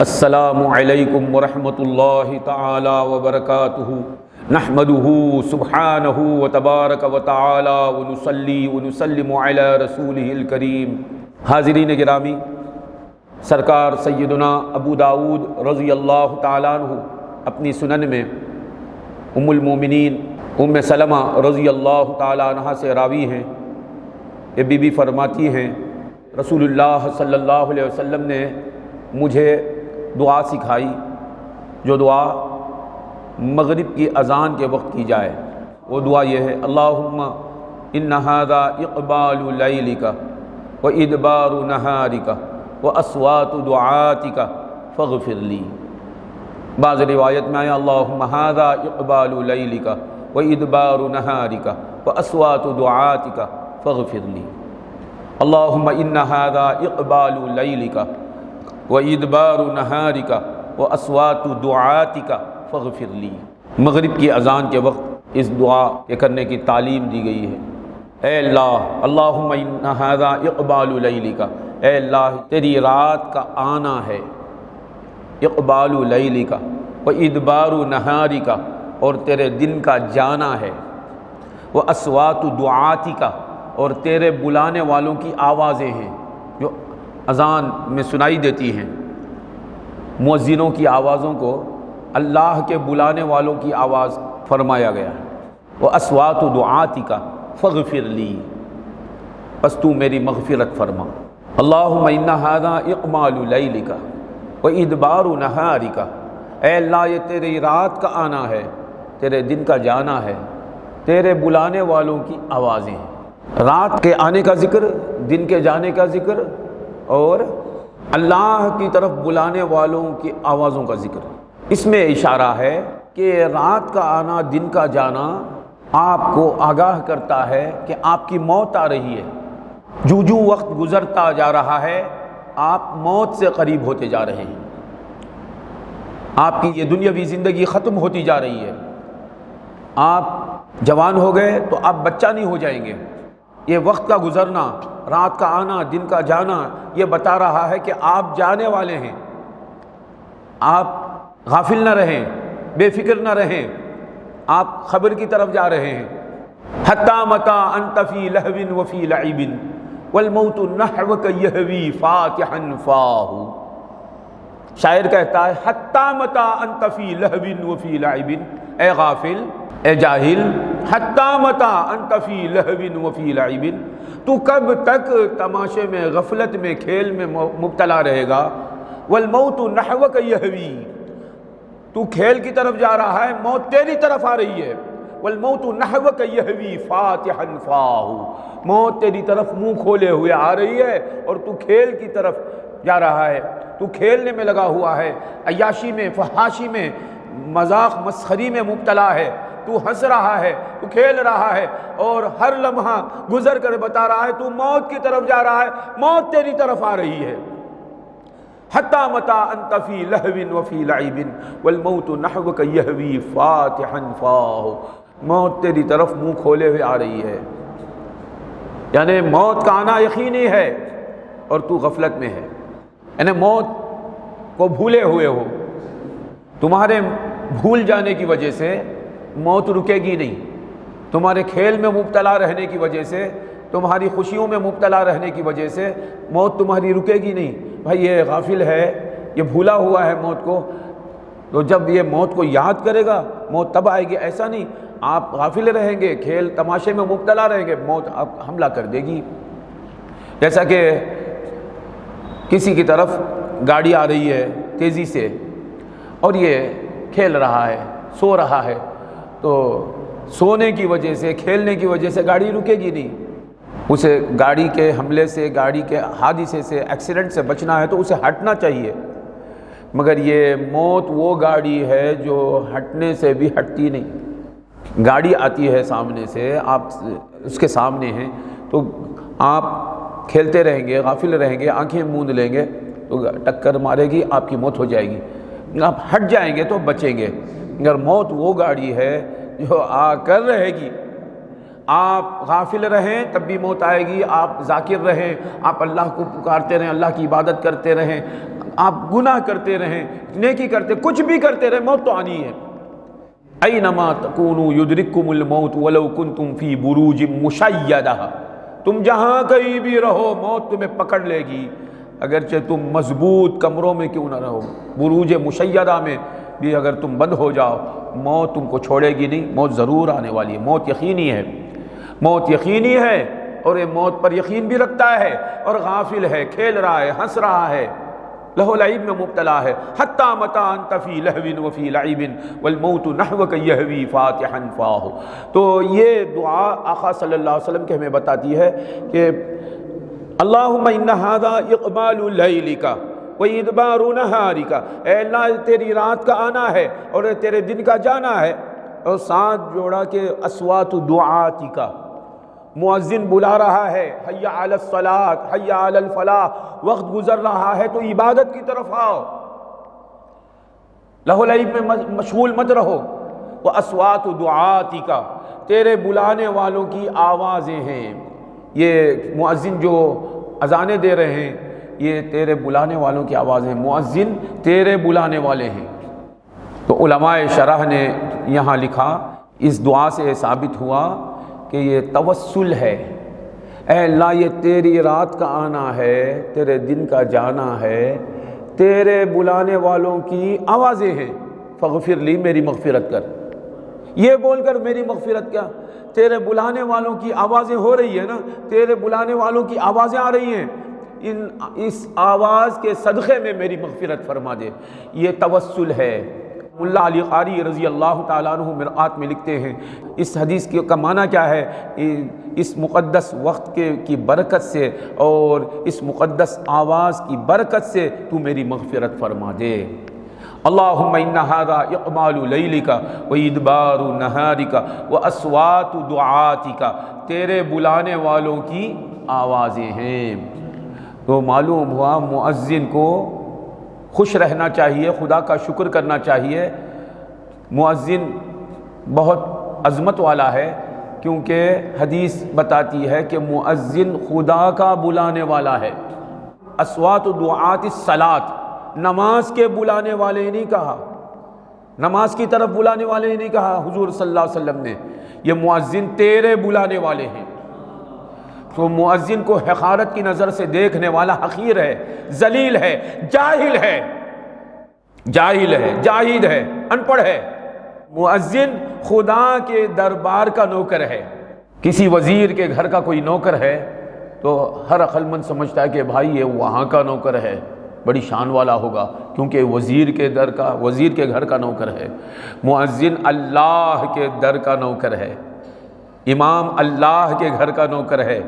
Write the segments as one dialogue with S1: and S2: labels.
S1: السلام علیکم ورحمۃ اللہ تعالی وبرکاتہ نحمدہ سبحانہ وتبارک وتعالی ونصلی ونسلم علی رسولہ الکریم۔ حاضرین گرامی، سرکار سیدنا ابو داؤد رضی اللہ تعالیٰ عنہ اپنی سنن میں ام المومنین ام سلمہ رضی اللہ تعالیٰ عنہ سے راوی ہیں۔ یہ بی بی فرماتی ہیں رسول اللہ صلی اللہ علیہ وسلم نے مجھے دعا سکھائی، جو دعا مغرب کی اذان کے وقت کی جائے۔ وہ دعا یہ ہے: اللہم ان ھذا اقبال لیلک و ادبار نہارک و اصوات دعاتک فاغفر لی۔ بعض روایت میں آیا اللہم ھذا اقبال لیلک و ادبار نہارک و اصوات دعاتک فاغفر لی۔ اللہم ان ھذا اقبال لیلک و ادبار نہارک و اصوات دعاتک فاغفر لی۔ مغرب کی اذان کے وقت اس دعا کے کرنے کی تعلیم دی گئی ہے۔ اے اللہ، اللہم ان ھذا اقبال لیلک، اے اللہ تیری رات کا آنا ہے، اقبال لیلک و ادبار نہارک، اور تیرے دن کا جانا ہے، وہ اصوات دعاتک، اور تیرے بلانے والوں کی آوازیں ہیں جو اذان میں سنائی دیتی ہیں۔ مؤذنوں کی آوازوں کو اللہ کے بلانے والوں کی آواز فرمایا گیا ہے۔ وہ اصوات دعاتک فاغفر لی، پس تو میری مغفرت فرما۔ اللہم ان ھذا اقبال لیلک و ادبار نہارک، اے اللہ یہ تیری رات کا آنا ہے، تیرے دن کا جانا ہے، تیرے بلانے والوں کی آوازیں ہیں۔ رات کے آنے کا ذکر، دن کے جانے کا ذکر، اور اللہ کی طرف بلانے والوں کی آوازوں کا ذکر۔ اس میں اشارہ ہے کہ رات کا آنا، دن کا جانا آپ کو آگاہ کرتا ہے کہ آپ کی موت آ رہی ہے۔ جو جو وقت گزرتا جا رہا ہے آپ موت سے قریب ہوتے جا رہے ہیں۔ آپ کی یہ دنیاوی زندگی ختم ہوتی جا رہی ہے۔ آپ جوان ہو گئے تو آپ بچہ نہیں ہو جائیں گے۔ یہ وقت کا گزرنا، رات کا آنا، دن کا جانا، یہ بتا رہا ہے کہ آپ جانے والے ہیں۔ آپ غافل نہ رہیں، بے فکر نہ رہیں، آپ خبر کی طرف جا رہے ہیں۔ حتی متی انت فی لہو وفی لعب والموت نحوک یہوی فاتحا فاہ۔ شاعر کہتا ہے حتی متی انت فی لہو وفی لعب، اے غافل، اے جاہل، حتی متی انت فی لہو وفی لعب، تو کب تک تماشے میں، غفلت میں، کھیل میں مبتلا رہے گا۔ والموت نحوک یہوی، تو کھیل کی طرف جا رہا ہے، موت تیری طرف آ رہی ہے۔ والموت نحوک یہوی فاتحا فاہ، موت تیری طرف منہ کھولے ہوئے آ رہی ہے اور تو کھیل کی طرف جا رہا ہے، تو کھیلنے میں لگا ہوا ہے، عیاشی میں، فحاشی میں، مذاق مسخری میں مبتلا ہے، تو ہنس رہا ہے، تو کھیل رہا ہے، اور ہر لمحہ گزر کر بتا رہا ہے تو موت کی طرف جا رہا ہے، موت تیری طرف آ رہی ہے۔ حتی متی انت فی لہو وفی لعب والموت نحوک یہوی فاتحا فاہ، موت تیری طرف منہ کھولے ہوئے آ رہی ہے، یعنی موت کا آنا یقینی ہے اور تو غفلت میں ہے، یعنی موت کو بھولے ہوئے ہو۔ تمہارے بھول جانے کی وجہ سے موت رکے گی نہیں، تمہارے کھیل میں مبتلا رہنے کی وجہ سے، تمہاری خوشیوں میں مبتلا رہنے کی وجہ سے موت تمہاری رکے گی نہیں۔ بھائی یہ غافل ہے، یہ بھولا ہوا ہے موت کو، تو جب یہ موت کو یاد کرے گا موت تب آئے گی، ایسا نہیں آپ غافل رہیں گے، کھیل تماشے میں مبتلا رہیں گے، موت آپ حملہ کر دے گی۔ جیسا کہ کسی کی طرف گاڑی آ رہی ہے تیزی سے اور یہ کھیل رہا ہے، سو رہا ہے، تو سونے کی وجہ سے، کھیلنے کی وجہ سے گاڑی رکے گی نہیں۔ اسے گاڑی کے حملے سے، گاڑی کے حادثے سے، ایکسیڈنٹ سے بچنا ہے تو اسے ہٹنا چاہیے، مگر یہ موت وہ گاڑی ہے جو ہٹنے سے بھی ہٹتی نہیں۔ گاڑی آتی ہے سامنے سے، آپ اس کے سامنے ہیں تو آپ کھیلتے رہیں گے، غافل رہیں گے، آنکھیں موند لیں گے تو ٹکر مارے گی، آپ کی موت ہو جائے گی۔ آپ ہٹ جائیں گے تو بچیں گے، مگر موت وہ گاڑی ہے جو آ کر رہے گی، آپ غافل رہیں تب بھی موت آئے گی، آپ ذاکر رہیں، آپ اللہ کو پکارتے رہیں، اللہ کی عبادت کرتے رہیں، آپ گناہ کرتے رہیں، نیکی کرتے، کچھ بھی کرتے رہیں، موت تو آنی ہے۔ اینما تکونوا یدرککم الموت ولو کنتم فی بروج مشیدہ، تم جہاں کہیں بھی رہو موت تمہیں پکڑ لے گی، اگرچہ تم مضبوط کمروں میں کیوں نہ رہو، بروج مشیدہ میں بھی اگر تم بند ہو جاؤ موت تم کو چھوڑے گی نہیں، موت ضرور آنے والی ہے، موت یقینی ہے، موت یقینی ہے، اور یہ موت پر یقین بھی رکھتا ہے اور غافل ہے، کھیل رہا ہے، ہنس رہا ہے، لہو لعب میں مبتلا ہے۔ حتی متی انت فی لہو وفی لعب والموت نحوک یہوی فاتحا فاہ۔ تو یہ دعا آقا صلی اللہ علیہ وسلم کے ہمیں بتاتی ہے کہ اللہم ان ھذا اقبال لیلک وادبار نہارک، اے اللہ تیری رات کا آنا ہے اور تیرے دن کا جانا ہے، اور ساتھ جوڑا کہ اصوات دعاتک، مؤذن بلا رہا ہے، حی علی الصلاۃ حی علی الفلاح، وقت گزر رہا ہے تو عبادت کی طرف آؤ، لہو لعب میں مشغول مت رہو۔ واصوات دعاتک، تیرے بلانے والوں کی آوازیں ہیں، یہ مؤذن جو اذانیں دے رہے ہیں یہ تیرے بلانے والوں کی آوازیں ہیں، مؤذن تیرے بلانے والے ہیں۔ تو علماء شرح نے یہاں لکھا، اس دعا سے ثابت ہوا کہ یہ توسل ہے، اے اللہ یہ تیری رات کا آنا ہے، تیرے دن کا جانا ہے، تیرے بلانے والوں کی آوازیں ہیں، فاغفر لی، میری مغفرت کر، یہ بول کر میری مغفرت کیا، تیرے بلانے والوں کی آوازیں ہو رہی ہیں نا، تیرے بلانے والوں کی آوازیں آ رہی ہیں، اس آواز کے صدقے میں میری مغفرت فرما دے، یہ توسل ہے۔ ملا علی قاری رضی اللہ تعالیٰ عنہ مرآت میں لکھتے ہیں اس حدیث کا معنی کیا ہے، اس مقدس وقت کی برکت سے اور اس مقدس آواز کی برکت سے تو میری مغفرت فرما دے۔ اللہم ان ھذا اقبال لیلک وادبار نہارک واصوات دعاتک، تیرے بلانے والوں کی آوازیں ہیں۔ تو معلوم ہوا مؤذن کو خوش رہنا چاہیے، خدا کا شکر کرنا چاہیے، مؤذن بہت عظمت والا ہے، کیونکہ حدیث بتاتی ہے کہ مؤذن خدا کا بلانے والا ہے۔ اصوات دعات الصلاۃ، نماز کے بلانے والے نہیں کہا، نماز کی طرف بلانے والے نہیں کہا حضور صلی اللہ علیہ وسلم نے، یہ مؤذن تیرے بلانے والے ہیں۔ تو مؤذن کو حقارت کی نظر سے دیکھنے والا حقیر ہے، ذلیل ہے، جاہل ہے، جاہل ہے، جاہد ہے، ان پڑھ ہے۔ مؤذن خدا کے دربار کا نوکر ہے۔ کسی وزیر کے گھر کا کوئی نوکر ہے تو ہر عقل مند سمجھتا ہے کہ بھائی یہ وہاں کا نوکر ہے، بڑی شان والا ہوگا، کیونکہ وزیر کے گھر کا نوکر ہے۔ مؤذن اللہ کے در کا نوکر ہے، امام اللہ کے گھر کا نوکر ہے۔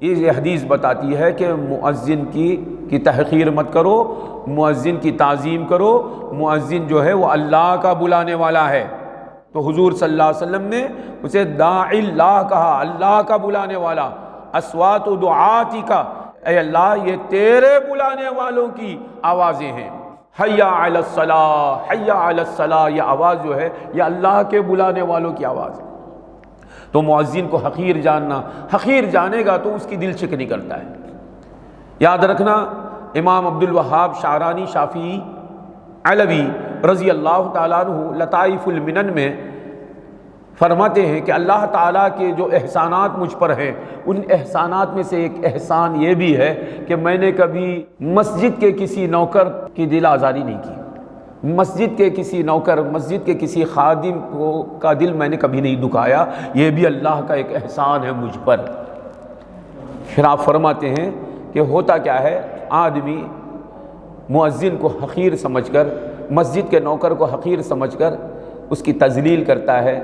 S1: یہ حدیث بتاتی ہے کہ مؤذن کی تحقیر مت کرو، مؤذن کی تعظیم کرو، مؤذن جو ہے وہ اللہ کا بلانے والا ہے۔ تو حضور صلی اللہ علیہ وسلم نے اسے داعی اللہ کہا، اللہ کا بلانے والا۔ اصوات دعاتک، اے اللہ یہ تیرے بلانے والوں کی آوازیں ہیں۔ حی علی الصلاۃ، حی علی الصلاۃ، یہ آواز جو ہے یہ اللہ کے بلانے والوں کی آواز ہے۔ تو مؤذن کو حقیر جاننا، حقیر جانے گا تو اس کی دل شکنی کرتا ہے۔ یاد رکھنا، امام عبد الوہاب شعرانی شافعی علوی رضی اللہ تعالیٰ عنہ لطائف المنن میں فرماتے ہیں کہ اللہ تعالیٰ کے جو احسانات مجھ پر ہیں، ان احسانات میں سے ایک احسان یہ بھی ہے کہ میں نے کبھی مسجد کے کسی نوکر کی دل آزاری نہیں کی، مسجد کے کسی نوکر، مسجد کے کسی خادم کا دل میں نے کبھی نہیں دکھایا، یہ بھی اللہ کا ایک احسان ہے مجھ پر۔ پھر آپ فرماتے ہیں کہ ہوتا کیا ہے، آدمی مؤذن کو حقیر سمجھ کر، مسجد کے نوکر کو حقیر سمجھ کر اس کی تذلیل کرتا ہے،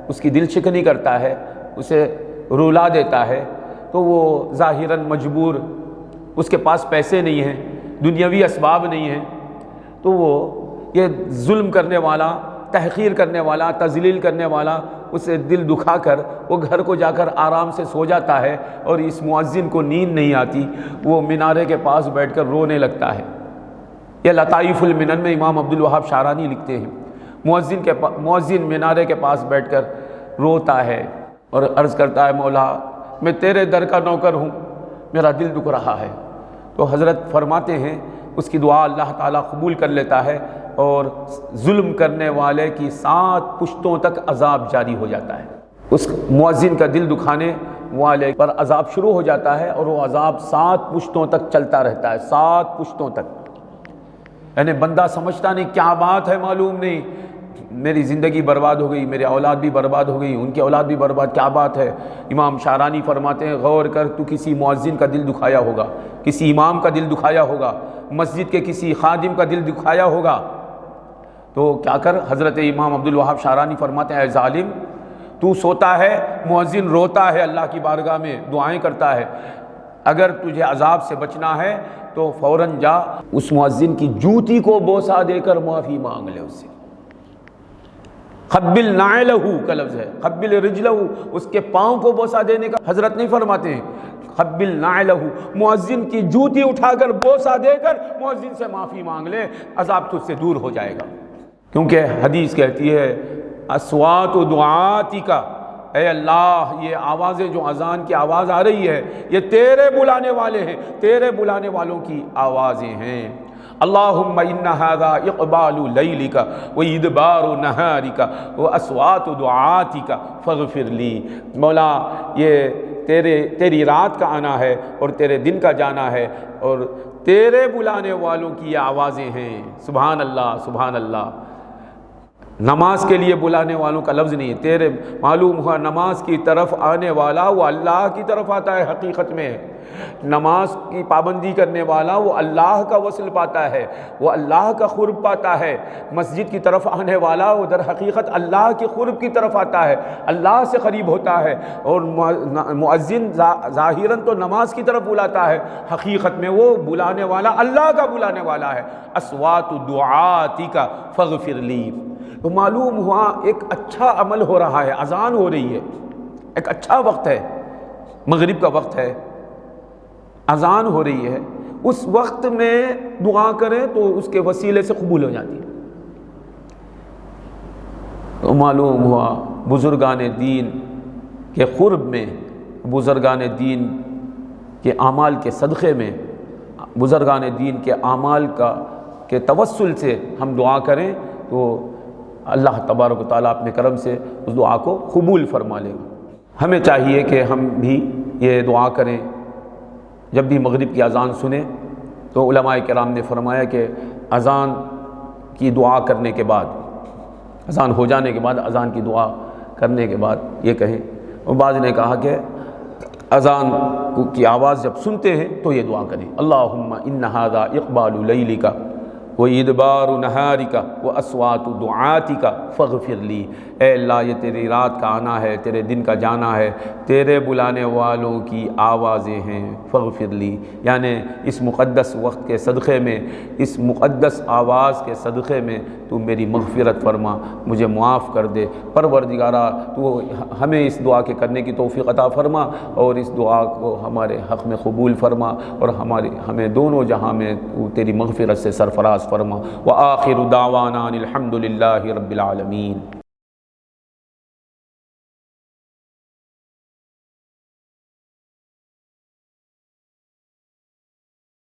S1: اس کی دل شکنی کرتا ہے، اسے رلا دیتا ہے، تو وہ ظاہراً مجبور، اس کے پاس پیسے نہیں ہیں، دنیاوی اسباب نہیں ہیں، تو وہ یہ ظلم کرنے والا، تحقیر کرنے والا، تذلیل کرنے والا اسے دل دکھا کر وہ گھر کو جا کر آرام سے سو جاتا ہے، اور اس مؤذن کو نیند نہیں آتی، وہ مینارے کے پاس بیٹھ کر رونے لگتا ہے۔ یہ لطائف المنن میں امام عبد الوہاب شعرانی لکھتے ہیں، مؤذن مینارے کے پاس بیٹھ کر روتا ہے، اور عرض کرتا ہے مولا میں تیرے در کا نوکر ہوں، میرا دل دکھ رہا ہے، تو حضرت فرماتے ہیں اس کی دعا اللہ تعالیٰ قبول کر لیتا ہے اور ظلم کرنے والے کی 7 پشتوں تک عذاب جاری ہو جاتا ہے۔ اس مؤذن کا دل دکھانے والے پر عذاب شروع ہو جاتا ہے اور وہ عذاب 7 پشتوں تک چلتا رہتا ہے، 7 پشتوں تک۔ یعنی بندہ سمجھتا نہیں کیا بات ہے، معلوم نہیں، میری زندگی برباد ہو گئی، میرے اولاد بھی برباد ہو گئی، ان کی اولاد بھی برباد، کیا بات ہے۔ امام شارانی فرماتے ہیں غور کر، تو کسی مؤذن کا دل دکھایا ہوگا، کسی امام کا دل دکھایا ہوگا، مسجد کے کسی خادم کا دل دکھایا ہوگا، تو کیا کر۔ حضرت امام عبدالوہاب شارانی فرماتے ہیں اے ظالم، تو سوتا ہے، مؤذن روتا ہے، اللہ کی بارگاہ میں دعائیں کرتا ہے، اگر تجھے عذاب سے بچنا ہے تو فوراً جا اس مؤذن کی جوتی کو بوسہ دے کر معافی مانگ لے اس سے۔ قبل نعلہ کا لفظ ہے، قبل رجلہ، اس کے پاؤں کو بوسہ دینے کا حضرت نہیں فرماتے ہیں، قبل نعلہ، مؤذن کی جوتی اٹھا کر بوسہ دے کر مؤذن سے معافی مانگ لے، عذاب تجھ سے دور ہو جائے گا۔ کیونکہ حدیث کہتی ہے اصوات و دعاتی کا، اے اللہ یہ آوازیں جو اذان کی آواز آ رہی ہے یہ تیرے بلانے والے ہیں، تیرے بلانے والوں کی آوازیں ہیں۔ اللہم ان ھذا اقبال لیلک و ادبار نہارک و اصوات دعاتک فاغفر لی۔ مولا یہ تیری رات کا آنا ہے اور تیرے دن کا جانا ہے اور تیرے بلانے والوں کی یہ آوازیں ہیں۔ سبحان اللہ، سبحان اللہ۔ نماز کے لیے بلانے والوں کا لفظ نہیں ہے، تیرے معلوم ہوا نماز کی طرف آنے والا وہ اللہ کی طرف آتا ہے، حقیقت میں نماز کی پابندی کرنے والا وہ اللہ کا وصل پاتا ہے، وہ اللہ کا قرب پاتا ہے۔ مسجد کی طرف آنے والا وہ در حقیقت اللہ کے قرب کی طرف آتا ہے، اللہ سے قریب ہوتا ہے۔ اور مؤذن ظاہراً تو نماز کی طرف بلاتا ہے، حقیقت میں وہ بلانے والا اللہ کا بلانے والا ہے۔ اصوات دعاتک فاغفر لی۔ تو معلوم ہوا ایک اچھا عمل ہو رہا ہے، اذان ہو رہی ہے، ایک اچھا وقت ہے، مغرب کا وقت ہے، اذان ہو رہی ہے، اس وقت میں دعا کریں تو اس کے وسیلے سے قبول ہو جاتی ہے۔ تو معلوم ہوا بزرگان دین کے قرب میں، بزرگان دین کے اعمال کے صدقے میں، بزرگان دین کے اعمال کے توسل سے ہم دعا کریں تو اللہ تبارک و تعالیٰ اپنے کرم سے اس دعا کو قبول فرما لے گا۔ ہمیں چاہیے کہ ہم بھی یہ دعا کریں، جب بھی مغرب کی اذان سنیں تو علماء کرام نے فرمایا کہ اذان کی دعا کرنے کے بعد، اذان ہو جانے کے بعد، اذان کی دعا کرنے کے بعد یہ کہیں۔ اور بعض نے کہا کہ اذان کی آواز جب سنتے ہیں تو یہ دعا کریں، اللہم ان ھذا اقبال لیلک و ادبار نہارک و اصوات دعاتک فاغفر لی۔ اے اللہ یہ تیری رات کا آنا ہے، تیرے دن کا جانا ہے، تیرے بلانے والوں کی آوازیں ہیں، فاغفر لی، یعنی اس مقدس وقت کے صدقے میں، اس مقدس آواز کے صدقے میں تو میری مغفرت فرما، مجھے معاف کر دے۔ پروردگارا تو ہمیں اس دعا کے کرنے کی توفیق عطا فرما اور اس دعا کو ہمارے حق میں قبول فرما اور ہمیں دونوں جہاں میں تیری مغفرت سے سرفراز فرما۔ وآخر دعوانا الحمد للہ رب العالمین۔